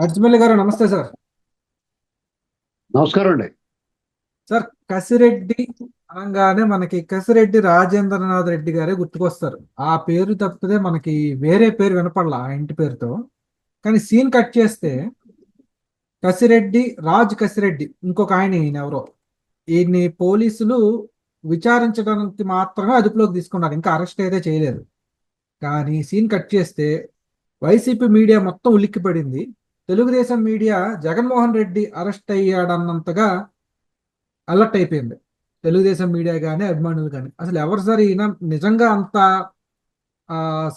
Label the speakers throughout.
Speaker 1: అజ్మల్ గారు నమస్తే సార్.
Speaker 2: నమస్కారం అండి.
Speaker 1: సార్, కసిరెడ్డి అనగానే మనకి కసిరెడ్డి రాజేంద్రనాథ్ రెడ్డి గారే గుర్తుకొస్తారు. ఆ పేరు తప్పితే మనకి వేరే పేరు వినపడలా ఆ ఇంటి పేరుతో. కానీ సీన్ కట్ చేస్తే కసిరెడ్డి రాజ్ కసిరెడ్డి ఇంకొక ఆయన, ఈయన ఎవరో, ఈయన్ని పోలీసులు విచారించడానికి మాత్రమే అదుపులోకి తీసుకున్నారు, ఇంకా అరెస్ట్ అయితే చేయలేదు. కానీ సీన్ కట్ చేస్తే వైసీపీ మీడియా మొత్తం ఉలిక్కిపడింది. తెలుగుదేశం మీడియా జగన్మోహన్ రెడ్డి అరెస్ట్ అయ్యాడన్నంతగా అలర్ట్ అయిపోయింది. తెలుగుదేశం మీడియా కానీ అభిమానులు కానీ అసలు ఎవరు సార్ ఈయన, నిజంగా అంత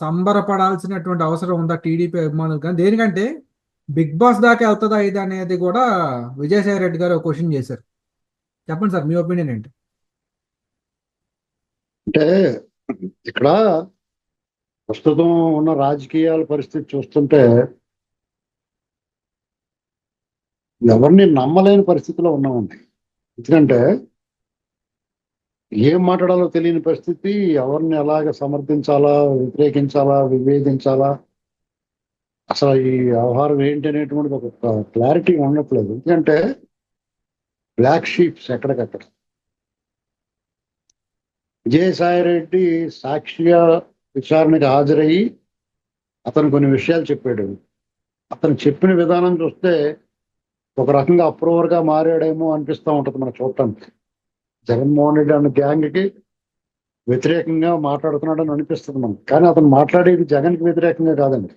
Speaker 1: సంబరపడాల్సినటువంటి అవసరం ఉందా టీడీపీ అభిమానులు కానీ? దేనికంటే బిగ్ బాస్ దాకా వెళ్తుందా ఇది అనేది కూడా విజయసాయి రెడ్డి గారు క్వశ్చన్ చేశారు. చెప్పండి సార్, మీ ఒపీనియన్ ఏంటి?
Speaker 2: అంటే ఇక్కడ ప్రస్తుతం ఉన్న రాజకీయాల పరిస్థితి చూస్తుంటే ఎవరిని నమ్మలేని పరిస్థితిలో ఉన్నామండి. ఎందుకంటే ఏం మాట్లాడాలో తెలియని పరిస్థితి, ఎవరిని ఎలాగ సమర్థించాలా, వ్యతిరేకించాలా, విభేదించాలా, అసలు ఈ వ్యవహారం ఏంటి అనేటువంటిది ఒక క్లారిటీ ఉండట్లేదు. ఎందుకంటే బ్లాక్ షీప్స్ ఎక్కడికక్కడ. విజయసాయి రెడ్డి సాక్షిగా విచారణకు హాజరయ్యి అతను కొన్ని విషయాలు చెప్పాడు. అతను చెప్పిన విధానం చూస్తే ఒక రకంగా అప్రూవర్ గా మారాడేమో అనిపిస్తూ ఉంటది మనకు చూడటానికి. జగన్మోహన్ రెడ్డి అన్న గ్యాంగ్ కి వ్యతిరేకంగా మాట్లాడుతున్నాడని అనిపిస్తుంది మనకు. కానీ అతను మాట్లాడేది జగన్ కి వ్యతిరేకంగా కాదండి,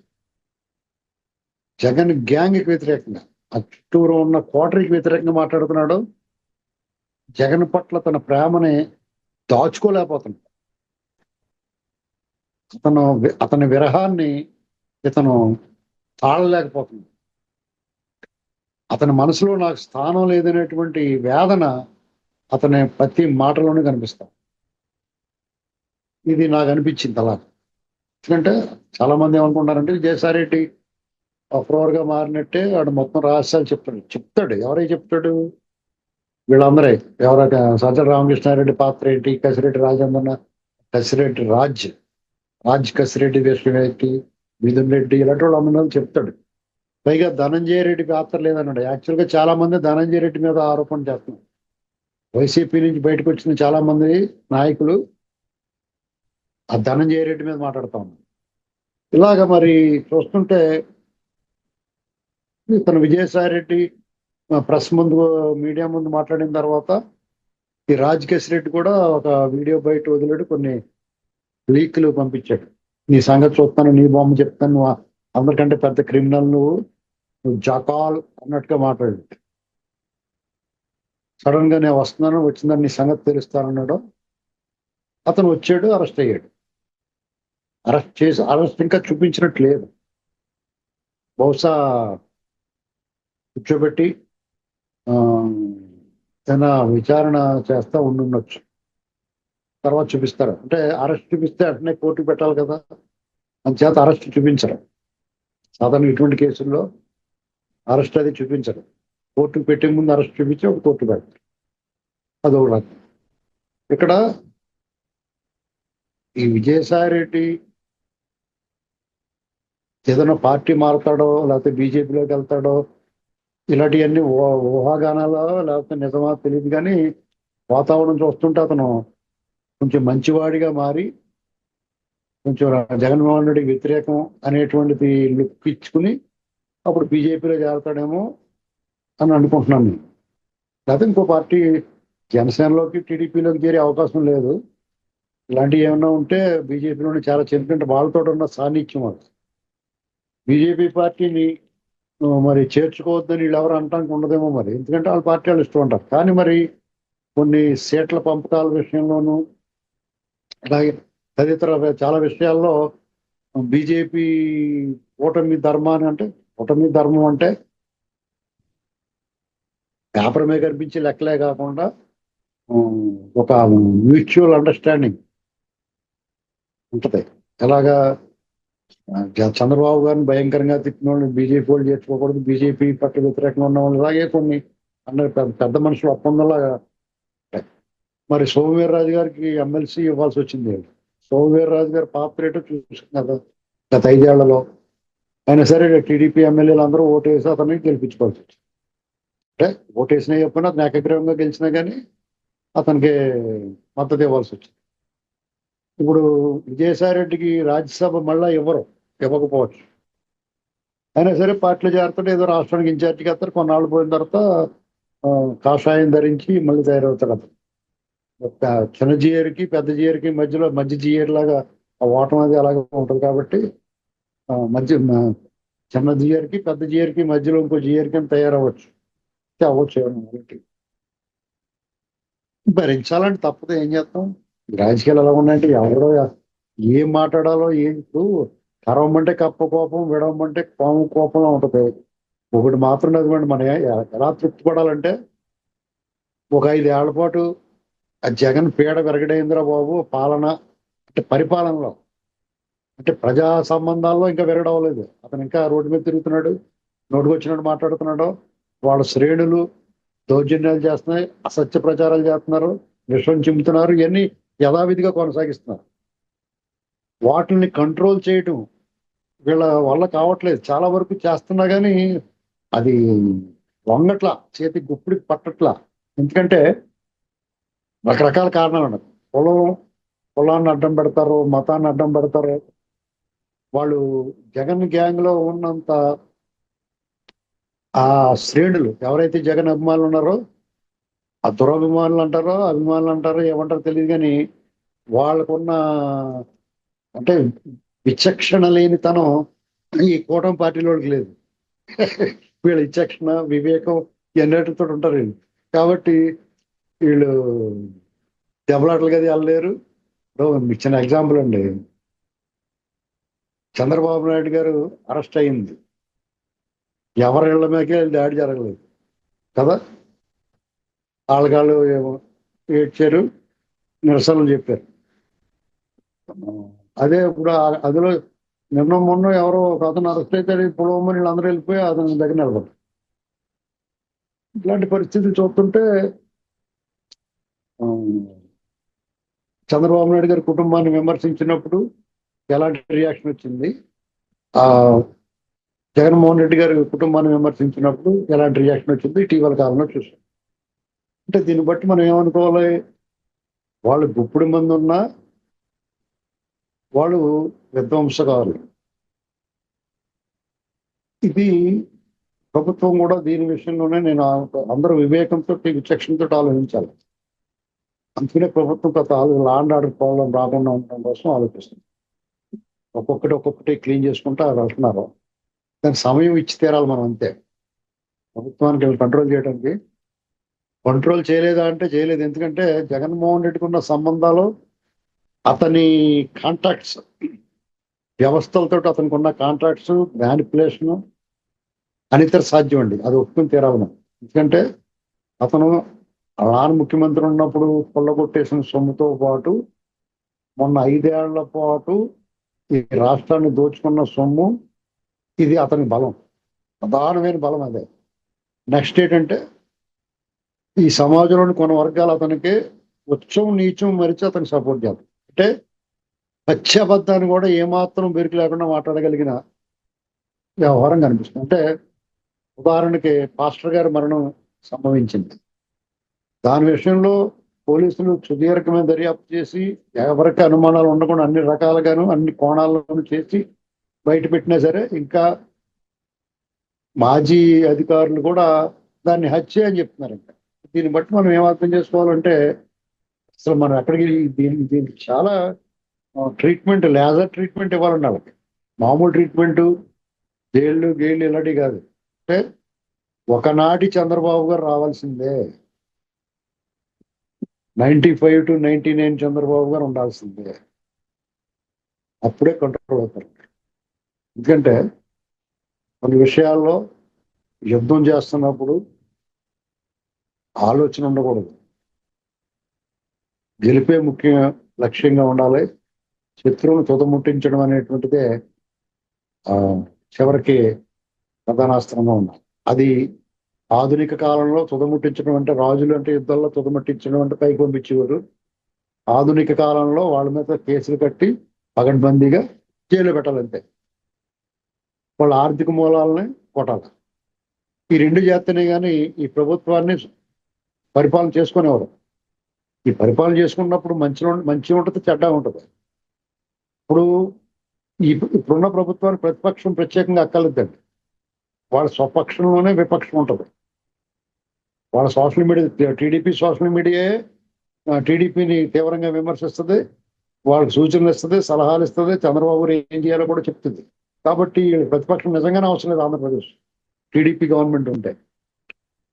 Speaker 2: జగన్ గ్యాంగ్ కి వ్యతిరేకంగా, ఆ చుట్టూరు ఉన్న కోటరీకి వ్యతిరేకంగా మాట్లాడుతున్నాడు. జగన్ పట్ల తన ప్రేమని దాచుకోలేకపోతున్నాడు. అతని విరహాన్ని ఇతను తాళలేకపోతున్నాడు. అతని మనసులో నాకు స్థానం లేదనేటువంటి వేదన అతని ప్రతి మాటలోనే కనిపిస్తాం. ఇది నాకు అనిపించింది అలా. ఎందుకంటే చాలా మంది ఏమనుకుంటారంటే విజయసాయి రెడ్డి అప్రూవర్ గా మారినట్టే వాడు మొత్తం రహస్యాలు చెప్తాడు. ఎవరై చెప్తాడు? వీళ్ళందరే. ఎవరైతే సజ్జల రామకృష్ణారెడ్డి పాత్ర ఏంటి, కసిరెడ్డి రాజేంద్రన, కసిరెడ్డి రాజ్ కసిరెడ్డి వ్యక్తి, మిథున్ రెడ్డి, ఇలాంటి వాళ్ళు అందరూ చెప్తాడు. పైగా ధనంజయ రెడ్డి పాత్ర లేదన్నాడు. యాక్చువల్గా చాలా మంది ధనంజయ రెడ్డి మీద ఆరోపణ చేస్తున్నారు. వైసీపీ నుంచి బయటకు వచ్చిన చాలా మంది నాయకులు ఆ ధనంజయ రెడ్డి మీద మాట్లాడుతా ఉన్నారు. ఇలాగ మరి చూస్తుంటే తన విజయసాయి రెడ్డి ప్రెస్ ముందు, మీడియా ముందు మాట్లాడిన తర్వాత ఈ రాజకేశ్ రెడ్డి కూడా ఒక వీడియో బయట వదిలాడు, కొన్ని లీక్లు పంపించాడు. నీ సంగతి చూస్తాను, నీ బొమ్మ చెప్తాను, నువ్వు అందరికంటే పెద్ద క్రిమినల్, నువ్వు జకాల్ అన్నట్టుగా మాట్లాడాడు. సడన్ గా నేను వస్తున్నాను, వచ్చిందని నీ సంగతి తెలుస్తానన్నాడు. అతను వచ్చాడు, అరెస్ట్ అయ్యాడు. అరెస్ట్ ఇంకా చూపించినట్టు లేదు. బహుశా కూర్చోబెట్టి ఏదైనా విచారణ చేస్తా ఉండుండొచ్చు. తర్వాత చూపిస్తారు. అంటే అరెస్ట్ చూపిస్తే అట్నే కోర్టుకు పెట్టాలి కదా, అందుచేత అరెస్ట్ చూపించరు. సాధారణ ఇటువంటి కేసుల్లో అరెస్ట్ అది చూపించరు. కోర్టుకు పెట్టే ముందు అరెస్ట్ చూపించి ఒక కోర్టు పెడతారు. అదొక. ఇక్కడ ఈ విజయసాయి రెడ్డి ఏదైనా పార్టీ మారుతాడో, లేకపోతే బీజేపీలోకి వెళ్తాడో, ఇలాంటివన్నీ ఊహాగానాలో లేకపోతే నిజమా తెలియదు. కానీ వాతావరణం చూస్తుంటే అతను కొంచెం మంచివాడిగా మారి కొంచెం జగన్మోహన్ రెడ్డికి వ్యతిరేకం అనేటువంటిది లుక్ ఇచ్చుకుని అప్పుడు బీజేపీలో చేరతాడేమో అని అనుకుంటున్నాను నేను. లేకపోతే ఇంకో పార్టీ, జనసేనలోకి టీడీపీలోకి చేరే అవకాశం లేదు. ఇలాంటివి ఏమన్నా ఉంటే బీజేపీలోనే చాలా చెందుకుంటే వాళ్ళతో ఉన్న సాన్నిధ్యం వాళ్ళు బీజేపీ పార్టీని మరి చేర్చుకోవద్దని వీళ్ళు ఎవరు అనటానికి ఉండదేమో మరి. ఎందుకంటే వాళ్ళ పార్టీ వాళ్ళు ఇష్టం ఉంటారు. కానీ మరి కొన్ని సీట్ల పంపకాల విషయంలోనూ అలాగే తదితర చాలా విషయాల్లో బీజేపీ కూటమి ధర్మం అంటే పేపర్ మీద కనిపించే లెక్కలే కాకుండా ఒక మ్యూచువల్ అండర్స్టాండింగ్ ఉంటది. ఎలాగా చంద్రబాబు గారిని భయంకరంగా తిట్టిన వాళ్ళు బీజేపీ వాళ్ళు చేర్చుకోకూడదు, బీజేపీ పట్ల వ్యతిరేకంగా ఉన్న వాళ్ళు అలాగే కొన్ని అందరు పెద్ద మనుషులు ఒప్పందంలాగా. మరి సోమవీర్రాజు గారికి ఎమ్మెల్సీ ఇవ్వాల్సి వచ్చింది. సోమవీర్రాజు గారి పాత్ర ఏంటో చూసుకున్నారు గత 5 ఏళ్లలో. అయినా సరే టీడీపీ ఎమ్మెల్యేలు అందరూ ఓటేసి అతన్ని గెలిపించుకోవాల్సి వచ్చింది. అంటే ఓటేసినా చెప్పినా అతను ఏకగ్రీవంగా గెలిచినా కానీ అతనికి మద్దతు ఇవ్వాల్సి వచ్చింది. ఇప్పుడు విజయసాయి రెడ్డికి రాజ్యసభ మళ్ళా ఇవ్వకపోవచ్చు. అయినా సరే పార్టీలో చేరుతుంటే ఏదో రాష్ట్రానికి ఇన్ఛార్జిగా వస్తారు. కొన్నాళ్ళు పోయిన తర్వాత కాషాయం ధరించి మళ్ళీ తయారవుతారు అతను. ఒక చిన్న జియర్కి పెద్ద జియర్కి మధ్య జియర్ లాగా ఆ ఓటం అది అలాగే ఉంటుంది కాబట్టి చిన్న జియర్కి పెద్ద జియర్కి మధ్యలో ఇంకో జియర్ కింద తయారవ్వచ్చు. అవ్వచ్చు ఏమన్నా భరించాలంటే తప్పదు, ఏం చేస్తాం. రాజకీయాలు ఎలా ఉన్నాయంటే ఎవరో ఏం మాట్లాడాలో ఏంటో కరవమంటే కప్ప కోపం, విడవమంటే పాము కోపంలో ఉంటది. ఒకటి మాత్రం చదవండి, మనం ఎలా తృప్తి పడాలంటే ఒక 5 ఏళ్ల పాటు ఆ జగన్ పీడ విరగడైందిరా బాబు పాలన అంటే పరిపాలనలో, అంటే ప్రజా సంబంధాల్లో ఇంకా విరగడవలేదు. అతను ఇంకా రోడ్డు మీద తిరుగుతున్నాడు, నోటుకు వచ్చినట్టు మాట్లాడుతున్నాడు. వాళ్ళ శ్రేణులు దౌర్జన్యాలు చేస్తున్నాయి, అసత్య ప్రచారాలు చేస్తున్నారు, విషం చిమ్ముతున్నారు. ఇవన్నీ యథావిధిగా కొనసాగిస్తున్నారు. వాటిని కంట్రోల్ చేయటం వీళ్ళ వల్ల కావట్లేదు. చాలా వరకు చేస్తున్నా కానీ అది వంగట్లా, చేతి గుప్పిడికి పట్టట్లా. ఎందుకంటే రకరకాల కారణాలు ఉన్నాయి. కులాన్ని అడ్డం పెడతారు, మతాన్ని అడ్డం పెడతారు. వాళ్ళు జగన్ గ్యాంగ్ లో ఉన్నంత ఆ శ్రేణులు ఎవరైతే జగన్ అభిమానులు ఉన్నారో, ఆ దురభిమానులు అంటారో అభిమానులు అంటారో ఏమంటారో తెలియదు కానీ వాళ్ళకున్న అంటే విచక్షణ లేనితనం ఈ కూటమి పార్టీలోకి లేదు. వీళ్ళ విచక్షణ వివేకం ఎన్నటితో ఉంటారు వీళ్ళు. కాబట్టి వీళ్ళు దెబ్బలాటలు కదా వెళ్ళలేరు. మీకు చిన్న ఎగ్జాంపుల్ అండి, చంద్రబాబు నాయుడు గారు అరెస్ట్ అయింది, ఎవరి ఇళ్ల మీదకే దాడి జరగలేదు కదా. వాళ్ళకాళ్ళు ఏడ్చారు, నిరసనలు చెప్పారు. అదే ఇప్పుడు అదిలో మొన్న ఎవరో ఒక అతను అరెస్ట్ అయితే పొడవమని వీళ్ళందరూ వెళ్ళిపోయి అతని దగ్గర నిలబడ్డారు. ఇట్లాంటి పరిస్థితి చూస్తుంటే చంద్రబాబు నాయుడు గారి కుటుంబాన్ని విమర్శించినప్పుడు ఎలాంటి రియాక్షన్ వచ్చింది, ఆ జగన్మోహన్ రెడ్డి గారి కుటుంబాన్ని విమర్శించినప్పుడు ఎలాంటి రియాక్షన్ వచ్చింది ఇటీవల కాలంలో చూసాం. అంటే దీన్ని బట్టి మనం ఏమనుకోవాలి, వాళ్ళు గుప్పుడు మంది ఉన్నా వాళ్ళు విధ్వంసకాలు. ఇది ప్రభుత్వం కూడా దీని విషయంలోనే నేను అందరూ వివేకంతో విచక్షణతో ఆలోచించాలి. అందుకనే ప్రభుత్వం కొత్త లాండ్ ఆర్డర్ ప్రాబ్లం రాకుండా ఉండడం కోసం ఆలోచిస్తుంది. ఒక్కొక్కటి క్లీన్ చేసుకుంటూ వెళ్తున్నారు. దానికి సమయం ఇచ్చి తీరాలి మనం, అంతే. ప్రభుత్వానికి కంట్రోల్ చేయడానికి కంట్రోల్ చేయలేదా అంటే చేయలేదు. ఎందుకంటే జగన్మోహన్ రెడ్డికి ఉన్న సంబంధాలు, అతని కాంట్రాక్ట్స్, వ్యవస్థలతో అతనికి ఉన్న కాంట్రాక్ట్స్, మ్యానిపులేషన్ అనితర సాధ్యం అండి. అది ఒప్పుకుని తీరాలి మనం. ఎందుకంటే అతను నాన్న ముఖ్యమంత్రి ఉన్నప్పుడు కొల్లగొట్టేసిన సొమ్ముతో పాటు మొన్న 5 ఏళ్ల పాటు ఈ రాష్ట్రాన్ని దోచుకున్న సొమ్ము, ఇది అతని బలం, ప్రధానమైన బలం అదే. నెక్స్ట్ ఏంటంటే ఈ సమాజంలోని కొన్ని వర్గాలు అతనికి ఉచ్చం నీచం మరిచి అతనికి సపోర్ట్ చేస్తారు. అంటే పశ్చాబద్ధాన్ని కూడా ఏమాత్రం బెరుకు లేకుండా మాట్లాడగలిగిన వ్యవహారం కనిపిస్తుంది. అంటే ఉదాహరణకి పాస్టర్ గారి మరణం సంభవించింది. దాని విషయంలో పోలీసులు సుదీర్ఘమైన దర్యాప్తు చేసి ఎవరికి అనుమానాలు ఉండకుండా అన్ని రకాలుగాను అన్ని కోణాలను చేసి బయట పెట్టినా సరే ఇంకా మాజీ అధికారులు కూడా దాన్ని హత్య అని చెప్తున్నారు. ఇంకా దీన్ని బట్టి మనం ఏం అర్థం చేసుకోవాలంటే అసలు మనం ఎక్కడికి దీనికి చాలా ట్రీట్మెంట్, లేజర్ ట్రీట్మెంట్ ఇవ్వాలండి వాళ్ళకి. మామూలు ట్రీట్మెంట్ జైళ్ళు ఇలాంటివి కాదు. అంటే ఒకనాటి చంద్రబాబు గారు రావాల్సిందే, 95 to 99 చంద్రబాబు గారు ఉండాల్సిందే. అప్పుడే కంట్రోల్ అవుతారు. ఎందుకంటే కొన్ని విషయాల్లో యుద్ధం చేస్తున్నప్పుడు ఆలోచన ఉండకూడదు, గెలిపే ముఖ్య లక్ష్యంగా ఉండాలి. శత్రువును తుదముట్టించడం అనేటువంటిదే చివరికి ప్రధానాస్త్రంగా ఉండాలి. అది ఆధునిక కాలంలో తుదముట్టించడం అంటే రాజులు అంటే యుద్ధాల్లో తుదముట్టించడం అంటే పైకి పంపించేవారు. ఆధునిక కాలంలో వాళ్ళ మీద కేసులు కట్టి పగడ్బందీగా జైలు పెట్టాలంతే. వాళ్ళ ఆర్థిక మూలాలని కొట్టాలి. ఈ రెండు చేస్తేనే కానీ ఈ ప్రభుత్వాన్ని పరిపాలన చేసుకునేవారు. ఈ పరిపాలన చేసుకున్నప్పుడు మంచి ఉంటుంది, చెడ్డ ఉంటుంది. ఇప్పుడు ఇప్పుడున్న ప్రభుత్వానికి ప్రతిపక్షం ప్రత్యేకంగా అక్కర్లేదండి. వాళ్ళ స్వపక్షంలోనే విపక్షం ఉంటుంది. వాళ్ళ social media, TDP social media టీడీపీని తీవ్రంగా విమర్శిస్తుంది, వాళ్ళకి సూచనలు ఇస్తుంది, సలహాలు ఇస్తుంది, చంద్రబాబు ఏం చేయాలో కూడా చెప్తుంది. కాబట్టి ప్రతిపక్షం నిజంగానే అవసరం లేదు. ఆంధ్రప్రదేశ్ టీడీపీ గవర్నమెంట్ ఉంటే,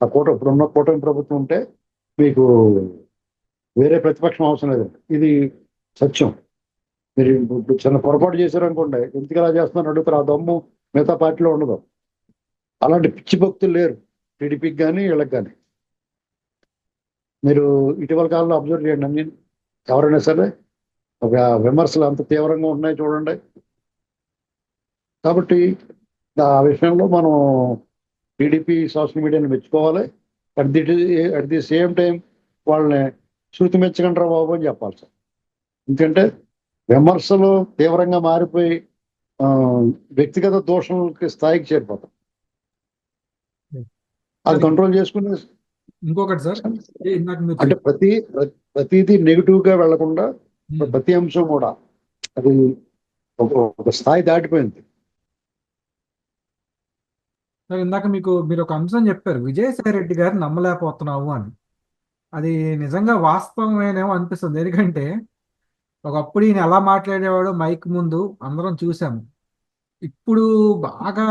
Speaker 2: ఇప్పుడున్న కూటమి ప్రభుత్వం ఉంటే మీకు వేరే ప్రతిపక్షం అవసరం లేదండి. ఇది సత్యం. మీరు ఇప్పుడు చిన్న పొరపాటు చేశారనుకోండి, ఎందుకు ఇలా చేస్తున్నారు అడుగుతారు. ఆ దమ్ము మిగతా పార్టీలో ఉండదు. అలాంటి పిచ్చి భక్తులు లేరు టీడీపీకి కానీ వీళ్ళకి కానీ. మీరు ఇటీవల కాలంలో అబ్జర్వ్ చేయండి, అన్ని ఎవరైనా సరే ఒక విమర్శలు అంత తీవ్రంగా ఉన్నాయి చూడండి. కాబట్టి ఆ విషయంలో మనం టీడీపీ సోషల్ మీడియాని మెచ్చుకోవాలి. అట్ ది సేమ్ టైం వాళ్ళని శృతి మెచ్చగంటారా బాబు అని చెప్పాలి సార్. ఎందుకంటే విమర్శలు తీవ్రంగా మారిపోయి వ్యక్తిగత దోషణలకి స్థాయికి చేరిపోతాం. అది కంట్రోల్ చేసుకునే
Speaker 1: ఇంకొకటి సార్, ఇందాక మీరు
Speaker 2: అంటే ప్రతిదీ నెగిటివ్ గా వెళ్లకుండా ప్రతి అంశం కూడా అది ఒక స్థాయి దాటిపోయింది.
Speaker 1: సార్ ఇందాక మీరు ఒక అంశం చెప్పారు, విజయసాయి రెడ్డి గారిని నమ్మలేకపోతున్నావు అని. అది నిజంగా వాస్తవమేనేమో అనిపిస్తుంది. ఎందుకంటే ఒకప్పుడు ఈయన ఎలా మాట్లాడేవాడో మైక్ ముందు అందరం చూసాము. ఇప్పుడు బాగా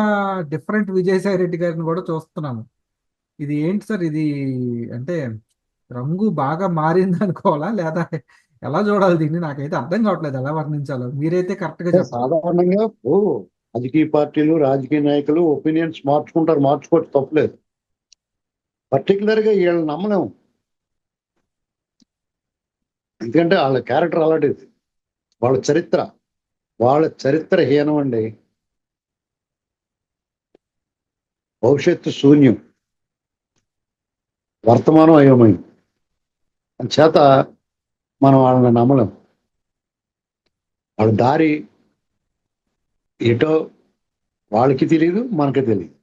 Speaker 1: డిఫరెంట్ విజయసాయి రెడ్డి గారిని కూడా చూస్తున్నాము. ఇది ఏంటి సార్ ఇది? అంటే రంగు బాగా మారింది అనుకోవాలా, లేదా ఎలా చూడాలి దీన్ని? నాకైతే అర్థం కావట్లేదు ఎలా వర్ణించాలో. మీరైతే కరెక్ట్ గా చెప్పాలి.
Speaker 2: సాధారణంగా రాజకీయ పార్టీలు, రాజకీయ నాయకులు ఒపీనియన్స్ మార్చుకోవచ్చు, తప్పలేదు. పర్టికులర్ గా వీళ్ళని నమ్మలేము, ఎందుకంటే వాళ్ళ క్యారెక్టర్ అలాంటిది. వాళ్ళ చరిత్ర హీనం అండి. భవిష్యత్తు శూన్యం, వర్తమానం అయోమయం. చేత మనం వాళ్ళని నమ్మలేం. వాళ్ళ దారి ఏటో వాళ్ళకి తెలియదు, మనకి తెలియదు.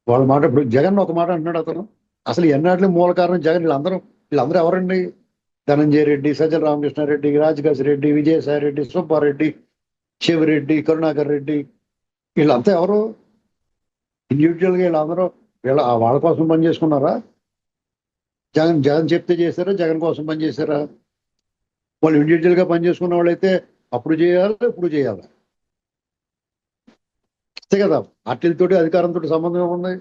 Speaker 2: వాళ్ళ మాట ఇప్పుడు జగన్ ఒక మాట అంటున్నాడు. అతను అసలు ఎన్నాటికి మూల కారణం జగన్. వీళ్ళందరూ ఎవరండి? ధనంజయ రెడ్డి, సజ్జల రామకృష్ణారెడ్డి, రాజకాశి రెడ్డి, విజయసాయి రెడ్డి, సుబ్బారెడ్డి, చెవిరెడ్డి, కరుణాకర్ రెడ్డి, వీళ్ళంతా ఎవరు? ఇండివిజువల్ గా వీళ్ళందరూ వాళ్ళ కోసం పనిచేసుకున్నారా? జగన్ చెప్తే చేశారా? జగన్ కోసం పనిచేశారా? వాళ్ళు ఇండివిజువల్ గా పనిచేసుకున్న వాళ్ళైతే అప్పుడు చేయాలి, ఇప్పుడు చేయాలి, అంతే కదా. పార్టీలతోటి అధికారంతో సంబంధం ఏముంది?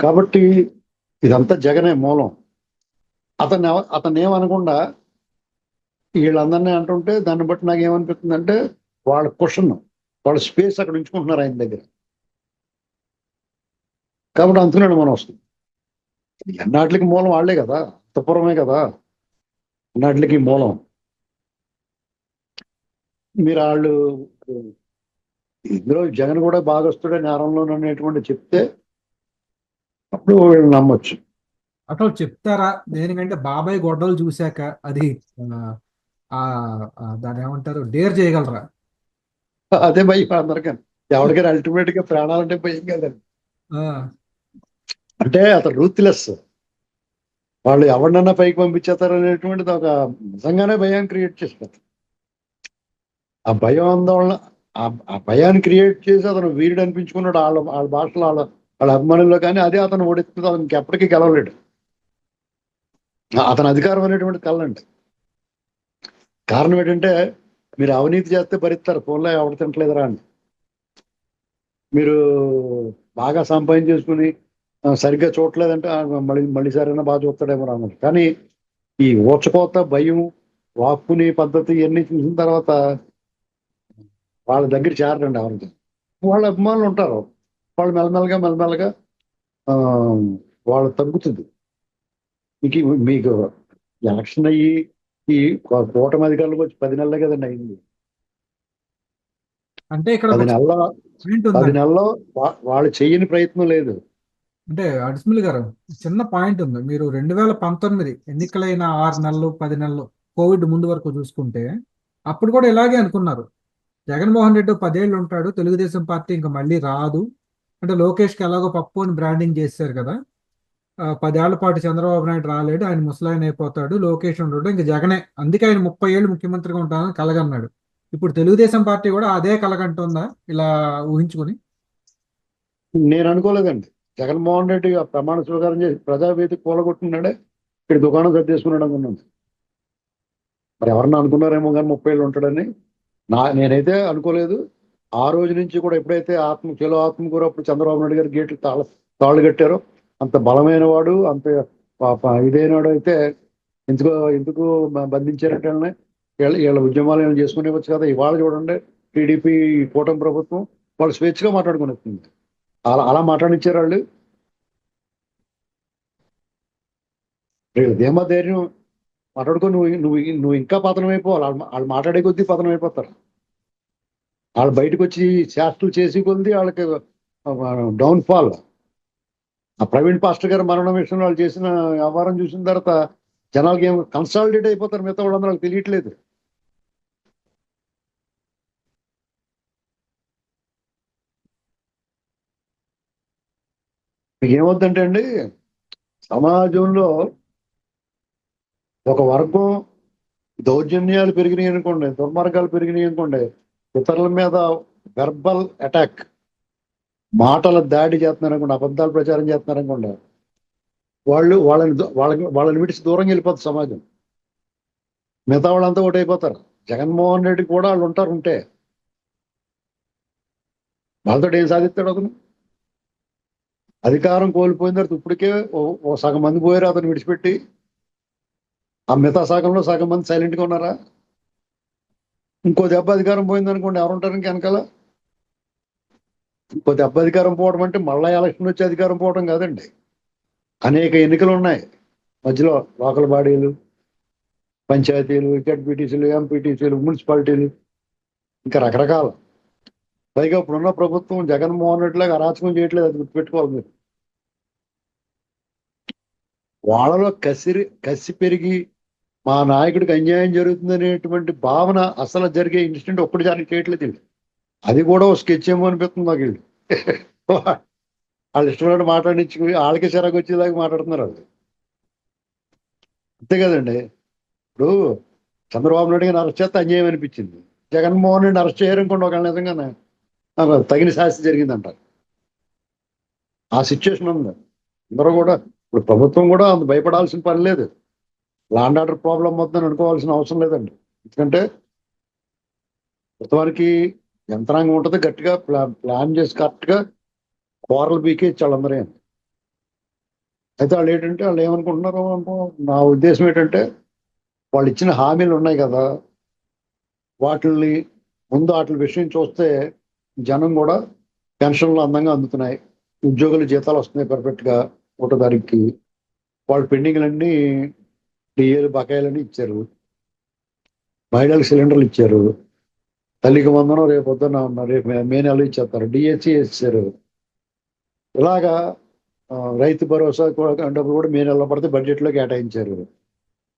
Speaker 2: కాబట్టి ఇదంతా జగనే మూలం. అతను ఏమనకుండా వీళ్ళందరినీ అంటుంటే దాన్ని బట్టి నాకు ఏమనిపిస్తుందంటే వాళ్ళ క్వశ్చన్, వాళ్ళ స్పేస్ అక్కడ ఉంచుకుంటున్నారు ఆయన దగ్గర. కాబట్టి అంటున్నాడు మనం వస్తుంది. ఎన్నాటికి మూలం వాళ్లే కదా, అంతపురమే కదా ఎన్నాటికి మూలం. మీరు వాళ్ళు ఇందులో జగన్ కూడా భాగస్తుడే నేరంలో అనేటువంటి చెప్తే అప్పుడు వీళ్ళు నమ్మొచ్చు.
Speaker 1: అసలు చెప్తారా? దేనికంటే బాబాయ్ గొడ్డలు చూశాక అది దాన్ని ఏమంటారు, డేర్ చేయగలరా?
Speaker 2: అదే భయం అందరికీ. ఎవరికైనా అల్టిమేట్ గా ప్రాణాలంటే భయం కదండి. అంటే అతను రూత్లెస్. వాళ్ళు ఎవరినన్నా పైకి పంపించేస్తారు అనేటువంటిది ఒక నిజంగానే భయాన్ని క్రియేట్ చేస్తారు. ఆ భయం ఆందోళన, ఆ భయాన్ని క్రియేట్ చేసి అతను వీరుడు అనిపించుకున్నాడు వాళ్ళ భాషలో, వాళ్ళ అభిమానుల్లో. కానీ అదే అతను ఓడిస్తుంది, అతనికి ఎప్పటికీ గెలవలేడు. అతని అధికారం అనేటువంటి కళ్ళండి. కారణం ఏంటంటే మీరు అవినీతి చేస్తే భరిస్తారు, ఫోన్లో ఎవరు తింటలేదురా అని. మీరు బాగా సంపాదించేసుకుని సరిగ్గా చూడలేదంటే మళ్ళీ సరైన బాగా చూస్తాడేమో రాను. కానీ ఈ ఊచకోత, భయం, వాక్కుని పద్ధతి ఇవన్నీ చూసిన తర్వాత వాళ్ళ దగ్గర చేరడండి ఎవరికి. వాళ్ళ అభిమానులు ఉంటారు, వాళ్ళు మెల్లమెల్లగా వాళ్ళు తగ్గుతుంది. మీకు ఎలక్షన్ అయ్యి ఈ కూటమి అధికారులకు వచ్చి 10 నెలలే కదండి అయింది.
Speaker 1: అంటే ఇక్కడ
Speaker 2: 10 నెలల్లో వాళ్ళు చెయ్యని ప్రయత్నం లేదు.
Speaker 1: అంటే అడిస్మిల్ గారు, చిన్న పాయింట్ ఉంది. మీరు 2019 ఎన్నికలైన 6 నెలలు 10 నెలలు కోవిడ్ ముందు వరకు చూసుకుంటే అప్పుడు కూడా ఇలాగే అనుకున్నారు. జగన్మోహన్ రెడ్డి 10 ఏళ్ళు ఉంటాడు, తెలుగుదేశం పార్టీ ఇంకా మళ్ళీ రాదు. అంటే లోకేష్కి ఎలాగో పప్పు అని బ్రాండింగ్ చేశారు కదా. 10 ఏళ్ల పాటు చంద్రబాబు నాయుడు రాలేడు, ఆయన ముసలాయన అయిపోతాడు, లోకేష్ ఉండడు, ఇంకా జగనే. అందుకే ఆయన 30 ఏళ్ళు ముఖ్యమంత్రిగా ఉంటానని కలగన్నాడు. ఇప్పుడు తెలుగుదేశం పార్టీ కూడా అదే కలగంటుందా ఇలా ఊహించుకుని?
Speaker 2: నేను అనుకోలేదండి. జగన్మోహన్ రెడ్డి ఆ ప్రమాణ స్వీకారం చేసి ప్రజావేదిక కూలగొట్టున్నాడే ఇక్కడ దుకాణం సర్దేసుకున్నాడు అనుకున్నాను. మరి ఎవరన్నా అనుకున్నారేమో కానీ 30 ఏళ్ళు ఉంటాడని. నేనైతే అనుకోలేదు. ఆ రోజు నుంచి కూడా ఎప్పుడైతే చెలో ఆత్మకూరు అప్పుడు చంద్రబాబు నాయుడు గారు గేట్లు తాళ్ళు కట్టారో, అంత బలమైన వాడు, అంత ఇదైన వాడు అయితే ఎందుకు ఎందుకు బంధించారంటే వీళ్ళ ఉద్యమాలు ఏమైనా చేసుకునేవచ్చు కదా. ఇవాళ చూడండి, టీడీపీ కూటమి ప్రభుత్వం వాళ్ళు స్వేచ్ఛగా మాట్లాడుకుని వస్తుంది. అలా అలా మాట్లాడించారు వాళ్ళు. వీళ్ళదేమో ధైర్యం మాట్లాడుకొని నువ్వు నువ్వు నువ్వు ఇంకా పతనం అయిపోవాలి. వాళ్ళు మాట్లాడే కొద్దీ పతనం అయిపోతారు. వాళ్ళు బయటకు వచ్చి శాస్త్రులు చేసి కొద్ది వాళ్ళకి డౌన్ ఫాల్. ఆ ప్రవీణ్ పాస్టర్ గారు మరణం విషయంలో వాళ్ళు చేసిన వ్యవహారం చూసిన తర్వాత జనాలకి ఏం కన్సాలిడేట్ అయిపోతారు. మిగతా వాళ్ళందరూ వాళ్ళకి తెలియట్లేదు. మీకు ఏమవుతుందంటే అండి, సమాజంలో ఒక వర్గం దౌర్జన్యాలు పెరిగినాయి అనుకోండి, దుర్మార్గాలు పెరిగినాయి అనుకోండి, ఇతరుల మీద వెర్బల్ అటాక్, మాటల దాడి చేస్తున్నారు అనుకోండి, అబద్ధాలు ప్రచారం చేస్తున్నారు అనుకోండి, వాళ్ళని విడిచి దూరంగా వెళ్ళిపోతుంది సమాజం. మిగతా వాళ్ళంతా ఒకటి అయిపోతారు. జగన్మోహన్ రెడ్డి కూడా వాళ్ళు ఉంటారు. ఉంటే వాళ్ళతో ఏం సాధిస్తాడు అతను? అధికారం కోల్పోయిన తర్వాత ఇప్పటికే ఓ సగం మంది పోయారు అతను విడిచిపెట్టి. ఆ మిగతా సగంలో సగం మంది సైలెంట్గా ఉన్నారా? ఇంకో దెబ్బ అధికారం పోయింది అనుకోండి, ఎవరుంటారు ఇంక వెనకాల? ఇంకో దెబ్బ అధికారం పోవడం అంటే మళ్ళా ఎలక్షన్ వచ్చి అధికారం పోవడం కాదండి. అనేక ఎన్నికలు ఉన్నాయి మధ్యలో, లోకల్ బాడీలు, పంచాయతీలు, జడ్పీటీసీలు, ఎంపీటీసీలు, మున్సిపాలిటీలు, ఇంకా రకరకాల. పైగా ఇప్పుడున్న ప్రభుత్వం జగన్మోహన్ రెడ్డి లాగా అరాచకం చేయట్లేదు, అది గుర్తుపెట్టుకోవాలి మీరు. వాళ్ళలో కసి పెరిగి మా నాయకుడికి అన్యాయం జరుగుతుందనేటువంటి భావన అసలు జరిగే ఇన్సిడెంట్ ఒక్కటి దానికి చేయట్లేదు వీళ్ళు. అది కూడా ఒక స్కెచ్ ఏమో అనిపిస్తుంది నాకు వీళ్ళు. వాళ్ళు ఇష్టమైనట్టు మాట్లాడించి వాళ్ళకి చిరాకు వచ్చేదాకా మాట్లాడుతున్నారు వాళ్ళు. అంతే కదండి. ఇప్పుడు చంద్రబాబు నాయుడు గారిని అరెస్ట్ చేస్తే అన్యాయం అనిపించింది, జగన్మోహన్ రెడ్డిని అరెస్ట్ చేయరనుకోండి ఒకళ్ళ నిజంగానే తగిన శాస్తి జరిగిందంటారు. ఆ సిచ్యువేషన్ ఉంది. అందరూ కూడా ఇప్పుడు ప్రభుత్వం కూడా అంత భయపడాల్సిన పని లేదు. ల్యాండ్ ఆర్డర్ ప్రాబ్లం మొత్తం అనుకోవాల్సిన అవసరం లేదండి. ఎందుకంటే ప్రభుత్వానికి యంత్రాంగం ఉంటుంది, గట్టిగా ప్లాన్ చేసి కరెక్ట్గా కూరలు బీకేచ్చు వాళ్ళందరూ. అయితే వాళ్ళు ఏంటంటే వాళ్ళు ఏమనుకుంటున్నారు, నా ఉద్దేశం ఏంటంటే వాళ్ళు ఇచ్చిన హామీలు ఉన్నాయి కదా, వాటిని ముందు వాటి విషయం చూస్తే జనం కూడా పెన్షన్లు అందంగా అందుతున్నాయి, ఉద్యోగులు జీతాలు వస్తున్నాయి పర్ఫెక్ట్గా, ఒకటో తారీఖుకి. వాళ్ళు పెండింగ్లన్నీ డిఏలు బకాయిలన్నీ ఇచ్చారు, మహిళలకు సిలిండర్లు ఇచ్చారు, తల్లికి వందనం రేపు పొద్దున్న రేపు మే నెలలో ఇచ్చేస్తారు, డిఎస్సి ఇచ్చారు. ఇలాగా రైతు భరోసా డబ్బులు కూడా మే నెలలో పడితే బడ్జెట్లో కేటాయించారు.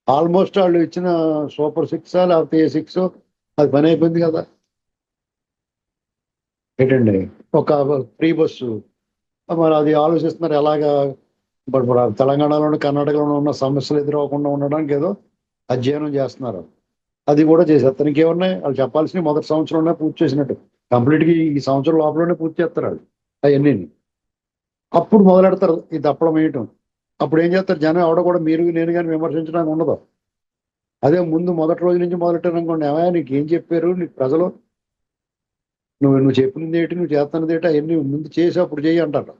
Speaker 2: ఆల్మోస్ట్ వాళ్ళు ఇచ్చిన సూపర్ సిక్స్ లేకపోతే ఏ 6 అది పని అయిపోయింది కదా. ఏంటండి, ఒక ఫ్రీ బస్సు, మరి అది ఆలోచిస్తున్నారు ఎలాగా. ఇప్పుడు తెలంగాణలోని కర్ణాటకలోనే ఉన్న సమస్యలు ఎదురవ్వకుండా ఉండడానికి ఏదో అధ్యయనం చేస్తున్నారు. అది కూడా చేసేస్తారు. ఇంకేమున్నాయి వాళ్ళు చెప్పాల్సినవి మొదటి సంవత్సరంలోనే పూర్తి చేసినట్టు, కంప్లీట్గా ఈ సంవత్సరం లోపలనే పూర్తి చేస్తారు వాళ్ళు అవన్నీ. అప్పుడు మొదలెడతారు ఈ దప్పడం వేయటం. అప్పుడు ఏం చేస్తారు జనం ఎవడో కూడా మీరు నేను కానీ విమర్శించడానికి ఉండదు. అదే ముందు మొదటి రోజు నుంచి మొదలెట్టారు అనుకోండి, ఏమయ్యా నీకు ఏం చెప్పారు, నీకు ప్రజలు నువ్వు చెప్పినది ఏంటి, నువ్వు చేస్తున్నది ఏంటి, అవన్నీ ముందు చేసి అప్పుడు చేయి అంటారు.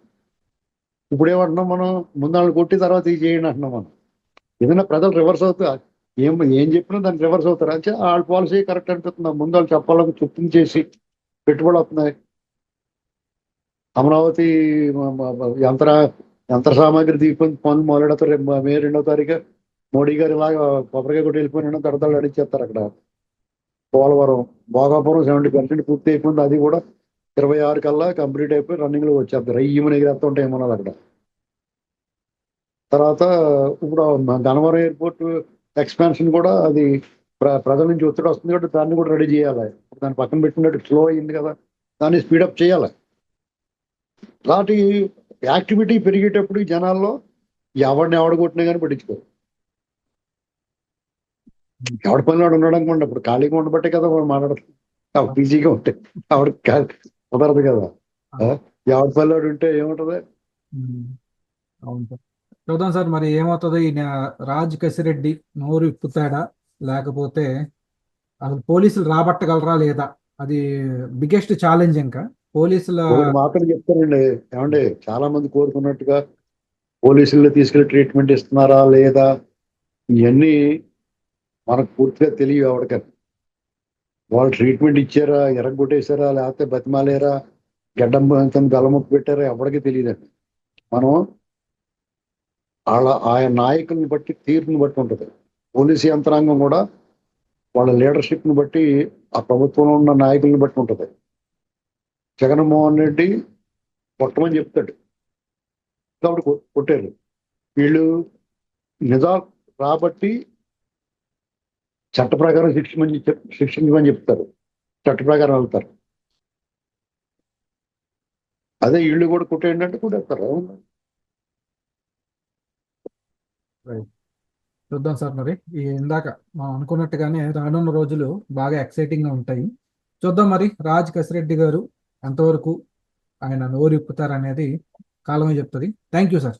Speaker 2: ఇప్పుడు ఏమంటున్నాం మనం, ముందు వాళ్ళని కొట్టి తర్వాత ఇది చేయండి అంటున్నాం మనం. ఏదైనా ప్రజలు రివర్స్ అవుతా ఏం చెప్పినా దాన్ని రివర్స్ అవుతారు. అంటే వాళ్ళ పాలసీ కరెక్ట్ అనిపిస్తుంది. ముందు వాళ్ళు చెప్పాలని చెప్పింది చేసి పెట్టుబడులు వస్తున్నాయి. అమరావతి యంత్ర యంత్ర సామాగ్రి దీపం పనులు మొదలెడతారు. రేపు మే 2వ తారీఖు మోడీ గారు ఇలాగా కొబ్బరికాయ కొట్టి వెళ్ళిపోయినా తడతలు అడిచేస్తారు. అక్కడ పోలవరం భోగాపురం 70% పూర్తి అయిపోయింది. అది కూడా 26 కల్లా కంప్లీట్ అయిపోయి రన్నింగ్ లో వచ్చేస్తారు. ఈమెను ఎగిరేస్తూ ఉంటాయి ఏమన్నది అక్కడ. తర్వాత ఇప్పుడు గన్నవరం ఎయిర్పోర్ట్ ఎక్స్పాన్షన్ కూడా అది ప్రజల నుంచి ఒత్తిడి వస్తుంది కాబట్టి దాన్ని కూడా రెడీ చేయాలి. దాన్ని పక్కన పెట్టినట్టు స్లో అయింది కదా, దాన్ని స్పీడప్ చేయాలి. అలాంటి యాక్టివిటీ పెరిగేటప్పుడు ఈ జనాల్లో ఎవడిని కొట్టినా కానీ పట్టించుకోరు. ఎవడి పని వాడు ఉన్నాడు అనుకోండి, అప్పుడు ఖాళీగా ఉండబట్టే కదా వాడు మాట్లాడతాం, బిజీగా ఉంటే ఆవిడ కుదరదు కదా. ఎవడి పని వాడు ఉంటే ఏముంటది.
Speaker 1: అవును సార్. చూద్దాం సార్ మరి ఏమవుతుందో. ఈయన రాజ్ కసిరెడ్డి నోరు ఇప్పుతాడా, లేకపోతే అసలు పోలీసులు రాబట్టగలరా లేదా, అది బిగ్గెస్ట్ ఛాలెంజ్. ఇంకా పోలీసుల
Speaker 2: ఒకటి మాత్రం చెప్తానండి, ఏమండి, చాలా మంది కోరుకున్నట్టుగా పోలీసుల్లో తీసుకెళ్లి ట్రీట్మెంట్ ఇస్తున్నారా లేదా ఇవన్నీ మనకు పూర్తిగా తెలియదు. ఎవరికైనా వాళ్ళు ట్రీట్మెంట్ ఇచ్చారా, ఎరగొట్టేశారా, లేకపోతే బతిమాలేరా, గడ్డం గలముక్కు పెట్టారా, ఎవరికి తెలియదండి. మనం ఆయన నాయకుల్ని బట్టి, తీరుని బట్టి ఉంటుంది. పోలీసు యంత్రాంగం కూడా వాళ్ళ లీడర్షిప్ని బట్టి, ఆ ప్రభుత్వంలో ఉన్న నాయకుల్ని బట్టి ఉంటుంది. జగన్మోహన్ రెడ్డి కొట్టమని చెప్తాడు కాబట్టి కొట్టారు. వీళ్ళు నిజాలు రాబట్టి చట్ట ప్రకారం శిక్షించమని చెప్తారు, చట్ట ప్రకారం వెళ్తారు. అదే వీళ్ళు కూడా కొట్టేయండి అంటే కొట్టేస్తారు.
Speaker 1: చూద్దాం సార్ మరి. ఇందాక మనం అనుకున్నట్టుగానే రానున్న రోజులు బాగా ఎక్సైటింగ్ గా ఉంటాయి. చూద్దాం మరి రాజ్ కసిరెడ్డి గారు ఎంతవరకు ఆయన నోరు ఇప్పుతారనేది కాలమే చెప్తుంది. Thank you sir.